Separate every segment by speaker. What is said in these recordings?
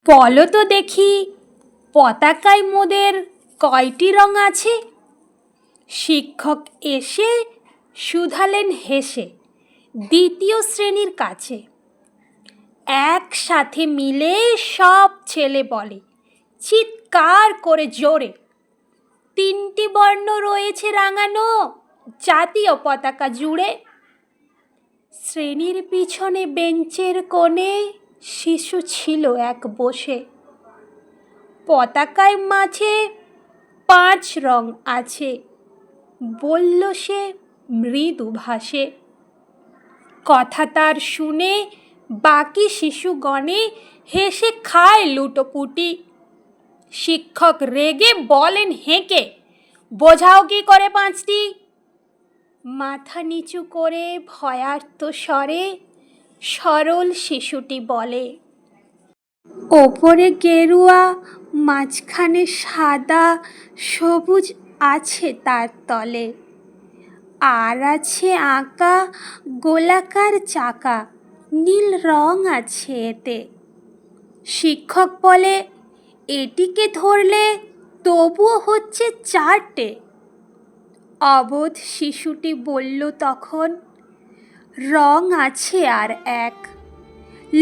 Speaker 1: বলো তো দেখি, পতাকায় মোদের কয়টি রং আছে? শিক্ষক এসে শুধালেন হেসে দ্বিতীয় শ্রেণীর কাছে। একসাথে মিলে সব ছেলে বলে চিৎকার করে জোরে, তিনটি বর্ণ রয়েছে রাঙানো জাতীয় পতাকা জুড়ে। শ্রেণীর পিছনে বেঞ্চের কোণে শিশু ছিল এক বসে। পতাকায় মাঝে 5 রং আছে, বলল সে মৃদু ভাষে। কথা তার শুনে বাকি শিশুগণে হেসে খায় লুটোপুটি। শিক্ষক রেগে বলেন হেঁকে, বোঝাও কি করে 5টি? মাথা নিচু করে ভয়ার্ত স্বরে সরল শিশুটি বলে, ওপরে গেরুয়া, মাঝখানে সাদা, সবুজ আছে তার তলে, আর আছে আঁকা গোলাকার চাকা, নীল রং আছে এতে। শিক্ষক বলে, এটিকে ধরলে তবুও হচ্ছে 4টে। অবোধ শিশুটি বলল তখন, রং আছে আর এক,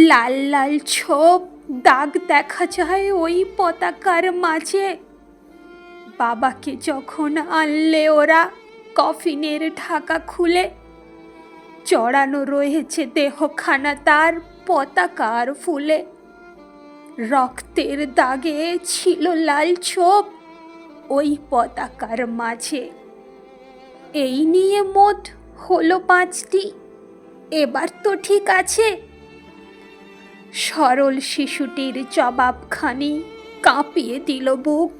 Speaker 1: লাল লাল ছোপ দাগ দেখা যায় ওই পতাকার মাঝে। বাবাকে যখন আনলে ওরা কফিনের ঢাকা খুলে, চড়ানো রয়েছে দেহখানা তার পতাকার ফুলে। রক্তের দাগে ছিল লাল ছোপ ওই পতাকার মাঝে। এই নিয়ে মোট হলো 5টি, এবার তো ঠিক আছে? সরল শিশুটির জবাবখানি কাঁপিয়ে দিল বুক।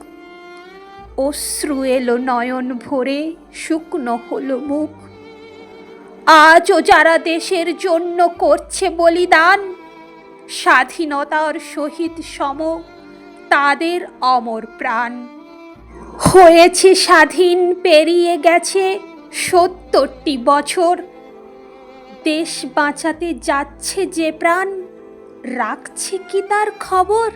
Speaker 1: অশ্রু এলো নয়ন ভরে, শুকনো হলো মুখ। আজও যারা দেশের জন্য করছে বলিদান, স্বাধীনতার শহীদ সম তাদের অমর প্রাণ। হয়েছে স্বাধীন, পেরিয়ে গেছে 70টি বছর। দেশ বাঁচাতে যাচ্ছে যে প্রাণ, রাখছে কি তার খবর?